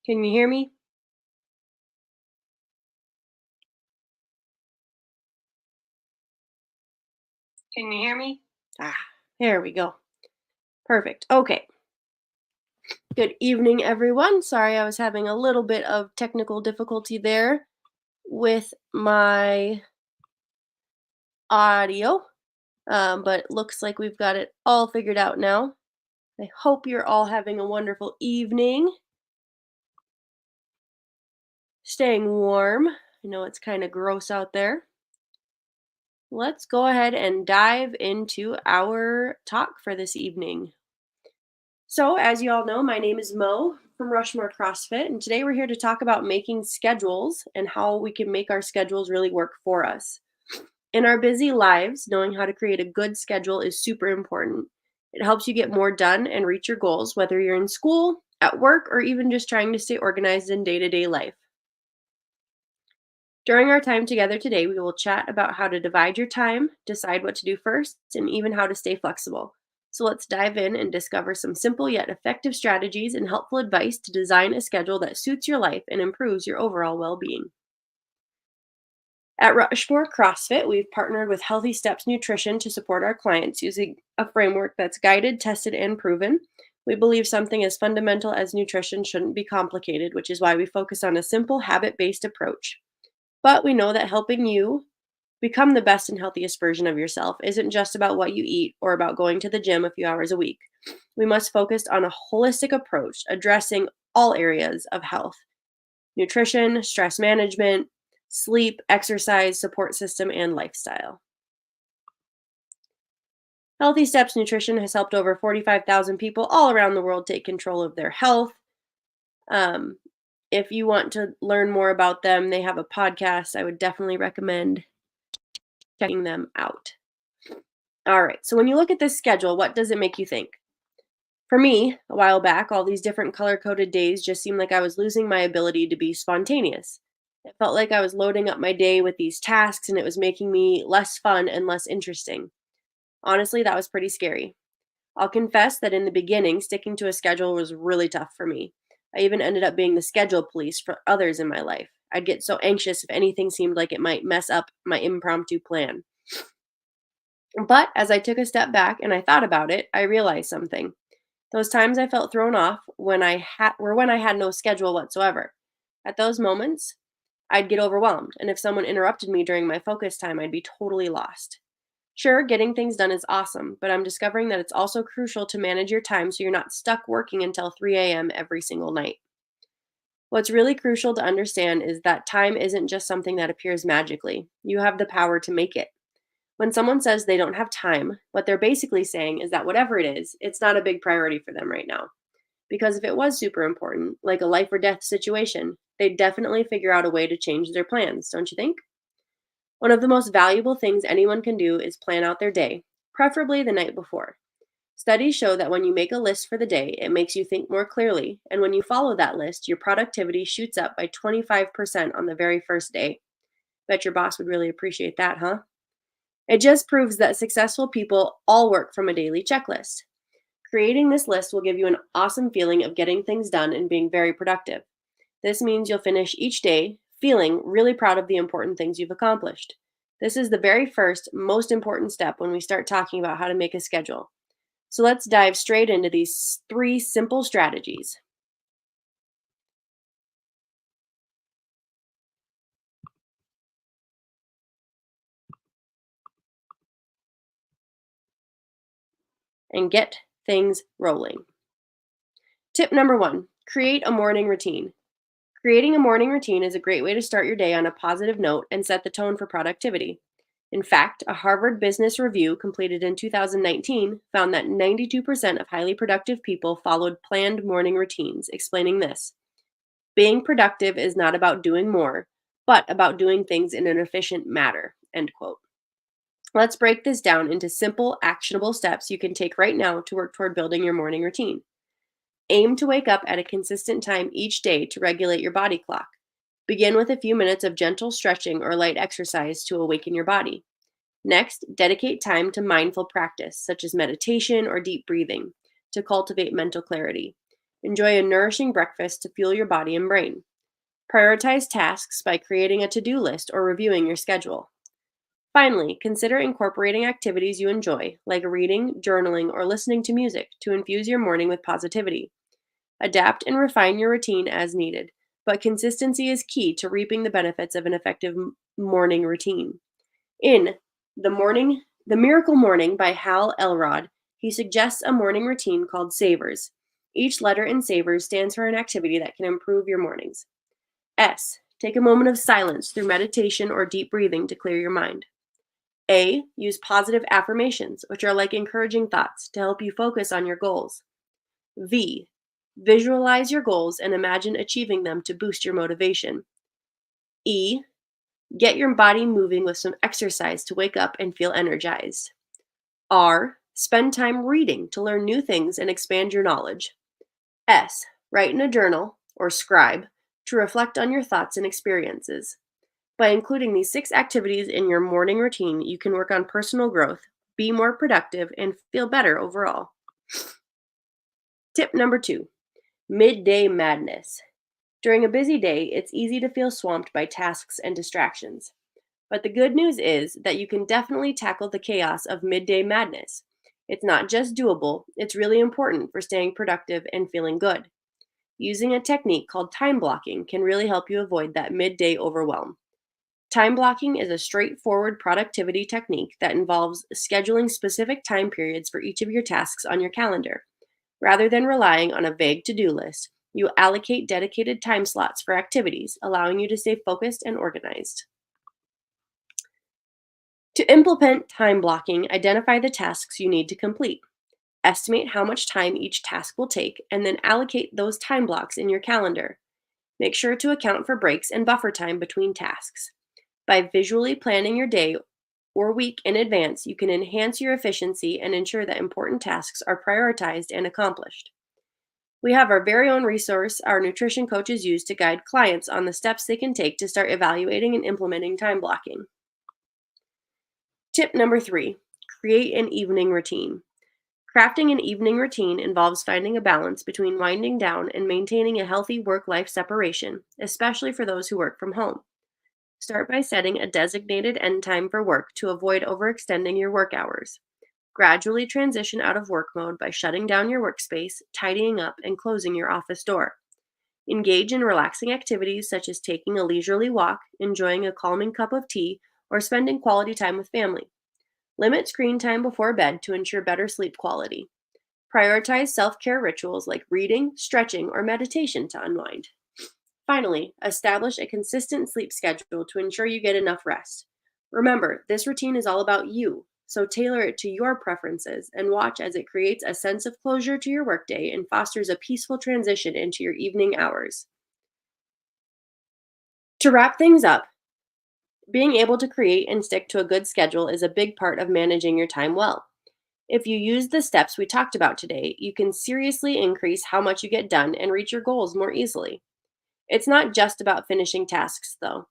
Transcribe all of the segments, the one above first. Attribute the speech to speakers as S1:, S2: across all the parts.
S1: Can you hear me? Can you hear me? Ah, there we go. Perfect. Okay. Good evening, everyone. Sorry, I was having a little bit of technical difficulty there with my audio, but it looks like we've got it all figured out now. I hope you're all having a wonderful evening, staying warm. I know it's kind of gross out there. Let's go ahead and dive into our talk for this evening. So, as you all know, my name is Mo from Rushmore CrossFit, and today we're here to talk about making schedules and how we can make our schedules really work for us. In our busy lives, knowing how to create a good schedule is super important. It helps you get more done and reach your goals, whether you're in school, at work, or even just trying to stay organized in day to day life. During our time together today, we will chat about how to divide your time, decide what to do first, and even how to stay flexible. So let's dive in and discover some simple yet effective strategies and helpful advice to design a schedule that suits your life and improves your overall well being. At Rushmore CrossFit, we've partnered with Healthy Steps Nutrition to support our clients using a framework that's guided, tested, and proven. We believe something as fundamental as nutrition shouldn't be complicated, which is why we focus on a simple habit based approach. But we know that helping you become the best and healthiest version of yourself isn't just about what you eat or about going to the gym a few hours a week. We must focus on a holistic approach addressing all areas of health: nutrition, stress management, sleep, exercise, support system, and lifestyle. Healthy Steps Nutrition has helped over 45,000 people all around the world take control of their health. Um, if you want to learn more about them, they have a podcast. I would definitely recommend checking them out. All right. So when you look at this schedule, what does it make you think? For me, a while back, all these different color coded days just seemed like I was losing my ability to be spontaneous. It felt like I was loading up my day with these tasks and it was making me less fun and less interesting. Honestly, that was pretty scary. I'll confess that in the beginning, sticking to a schedule was really tough for me. I even ended up being the schedule police for others in my life. I'd get so anxious if anything seemed like it might mess up my impromptu plan. But as I took a step back and I thought about it, I realized something. Those times I felt thrown off when I had no schedule whatsoever. At those moments, I'd get overwhelmed, and if someone interrupted me during my focus time, I'd be totally lost. Sure, getting things done is awesome, but I'm discovering that it's also crucial to manage your time so you're not stuck working until 3 a.m. every single night. What's really crucial to understand is that time isn't just something that appears magically. You have the power to make it. When someone says they don't have time, what they're basically saying is that whatever it is, it's not a big priority for them right now. Because if it was super important, like a life or death situation, they'd definitely figure out a way to change their plans, don't you think? One of the most valuable things anyone can do is plan out their day, preferably the night before. Studies show that when you make a list for the day, it makes you think more clearly, and when you follow that list, your productivity shoots up by 25% on the very first day. Bet your boss would really appreciate that, huh? It just proves that successful people all work from a daily checklist. Creating this list will give you an awesome feeling of getting things done and being very productive. This means you'll finish each day feeling really proud of the important things you've accomplished. This is the very first, most important step when we start talking about how to make a schedule. So let's dive straight into these three simple strategies and get things rolling. Tip number one: create a morning routine. Creating a morning routine is a great way to start your day on a positive note and set the tone for productivity. In fact, a Harvard Business Review completed in 2019 found that 92% of highly productive people followed planned morning routines, explaining this: being productive is not about doing more, but about doing things in an efficient manner. End quote. Let's break this down into simple, actionable steps you can take right now to work toward building your morning routine. Aim to wake up at a consistent time each day to regulate your body clock. Begin with a few minutes of gentle stretching or light exercise to awaken your body. Next, dedicate time to mindful practice, such as meditation or deep breathing, to cultivate mental clarity. Enjoy a nourishing breakfast to fuel your body and brain. Prioritize tasks by creating a to-do list or reviewing your schedule. Finally, consider incorporating activities you enjoy, like reading, journaling, or listening to music, to infuse your morning with positivity. Adapt and refine your routine as needed, but consistency is key to reaping the benefits of an effective morning routine. In The Miracle Morning by Hal Elrod, he suggests a morning routine called Savers. Each letter in Savers stands for an activity that can improve your mornings. S. Take a moment of silence through meditation or deep breathing to clear your mind. A. Use positive affirmations, which are like encouraging thoughts to help you focus on your goals. V. Visualize your goals and imagine achieving them to boost your motivation. E. Get your body moving with some exercise to wake up and feel energized. R. Spend time reading to learn new things and expand your knowledge. S. Write in a journal or scribe to reflect on your thoughts and experiences. By including these 6 activities in your morning routine, you can work on personal growth, be more productive, and feel better overall. Tip number 2, midday madness. During a busy day, it's easy to feel swamped by tasks and distractions. But the good news is that you can definitely tackle the chaos of midday madness. It's not just doable, it's really important for staying productive and feeling good. Using a technique called time blocking can really help you avoid that midday overwhelm. Time blocking is a straightforward productivity technique that involves scheduling specific time periods for each of your tasks on your calendar. Rather than relying on a vague to-do list, you allocate dedicated time slots for activities, allowing you to stay focused and organized. To implement time blocking, identify the tasks you need to complete. Estimate how much time each task will take, and then allocate those time blocks in your calendar. Make sure to account for breaks and buffer time between tasks. By visually planning your day or week in advance, you can enhance your efficiency and ensure that important tasks are prioritized and accomplished. We have our very own resource our nutrition coaches use to guide clients on the steps they can take to start evaluating and implementing time blocking. Tip number 3, create an evening routine. Crafting an evening routine involves finding a balance between winding down and maintaining a healthy work-life separation, especially for those who work from home. Start by setting a designated end time for work to avoid overextending your work hours. Gradually transition out of work mode by shutting down your workspace, tidying up, and closing your office door. Engage in relaxing activities such as taking a leisurely walk, enjoying a calming cup of tea, or spending quality time with family. Limit screen time before bed to ensure better sleep quality. Prioritize self-care rituals like reading, stretching, or meditation to unwind. Finally, establish a consistent sleep schedule to ensure you get enough rest. Remember, this routine is all about you, so tailor it to your preferences and watch as it creates a sense of closure to your workday and fosters a peaceful transition into your evening hours. To wrap things up, being able to create and stick to a good schedule is a big part of managing your time well. If you use the steps we talked about today, you can seriously increase how much you get done and reach your goals more easily. It's not just about finishing tasks, though.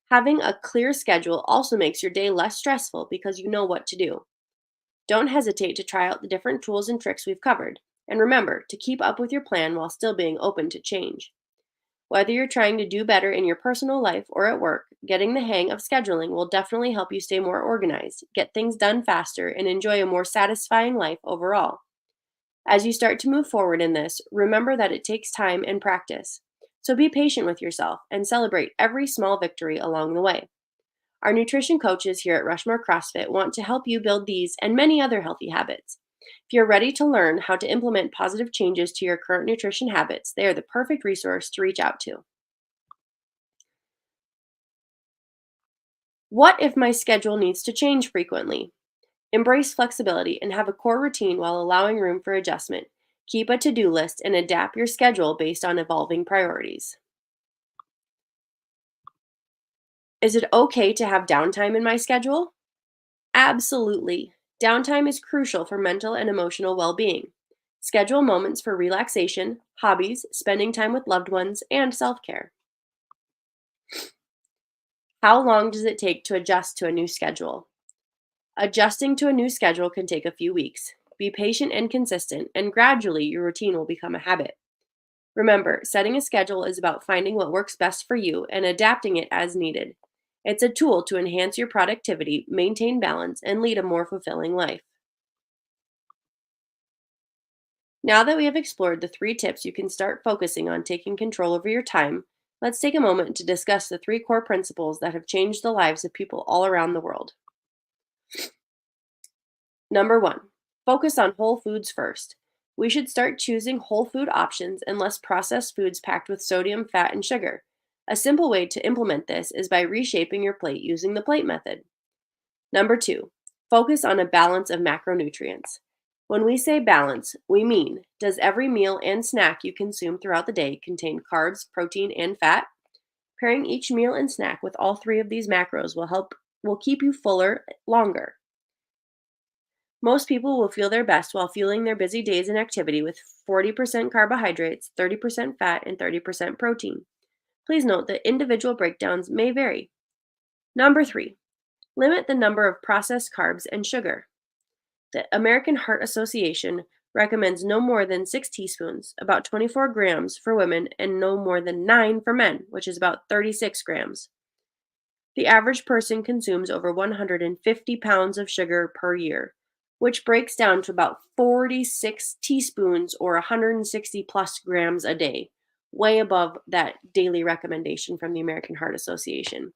S1: Having a clear schedule also makes your day less stressful because you know what to do. Don't hesitate to try out the different tools and tricks we've covered, and remember to keep up with your plan while still being open to change. Whether you're trying to do better in your personal life or at work, getting the hang of scheduling will definitely help you stay more organized, get things done faster, and enjoy a more satisfying life overall. As you start to move forward in this, remember that it takes time and practice. So be patient with yourself and celebrate every small victory along the way. Our nutrition coaches here at Rushmore CrossFit want to help you build these and many other healthy habits. If you're ready to learn how to implement positive changes to your current nutrition habits, they are the perfect resource to reach out to. What if my schedule needs to change frequently? Embrace flexibility and have a core routine while allowing room for adjustment. Keep a to do list and adapt your schedule based on evolving priorities. Is it okay to have downtime in my schedule? Absolutely. Downtime is crucial for mental and emotional well being. Schedule moments for relaxation, hobbies, spending time with loved ones, and self care. How long does it take to adjust to a new schedule? Adjusting to a new schedule can take a few weeks. Be patient and consistent, and gradually your routine will become a habit. Remember, setting a schedule is about finding what works best for you and adapting it as needed. It's a tool to enhance your productivity, maintain balance, and lead a more fulfilling life. Now that we have explored the 3 tips you can start focusing on taking control over your time, let's take a moment to discuss the 3 core principles that have changed the lives of people all around the world. Number 1, focus on whole foods first. We should start choosing whole food options and less processed foods packed with sodium, fat, and sugar. A simple way to implement this is by reshaping your plate using the plate method. Number 2, focus on a balance of macronutrients. When we say balance, we mean, does every meal and snack you consume throughout the day contain carbs, protein, and fat? Pairing each meal and snack with all 3 of these macros will keep you fuller longer. Most people will feel their best while fueling their busy days and activity with 40% carbohydrates, 30% fat, and 30% protein. Please note that individual breakdowns may vary. Number 3, limit the number of processed carbs and sugar. The American Heart Association recommends no more than 6 teaspoons, about 24 grams for women, and no more than 9 for men, which is about 36 grams. The average person consumes over 150 pounds of sugar per year, which breaks down to about 46 teaspoons or 160 plus grams a day, way above that daily recommendation from the American Heart Association.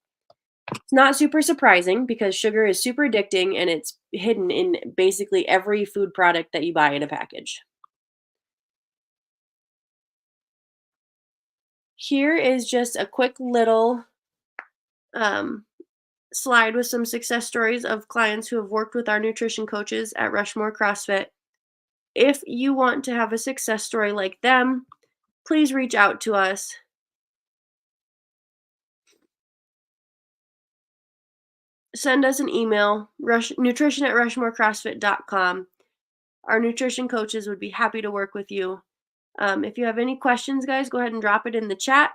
S1: It's not super surprising because sugar is super addicting and it's hidden in basically every food product that you buy in a package. Here is just a quick little um, slide with some success stories of clients who have worked with our nutrition coaches at Rushmore CrossFit. If you want to have a success story like them, please reach out to us. Send us an email, nutrition at rushmorecrossfit.com. Our nutrition coaches would be happy to work with you. If you have any questions, guys, go ahead and drop it in the chat.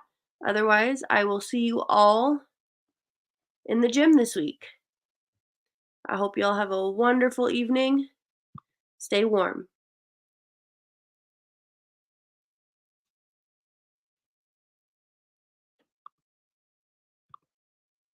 S1: Otherwise, I will see you all in the gym this week. I hope you all have a wonderful evening. Stay warm.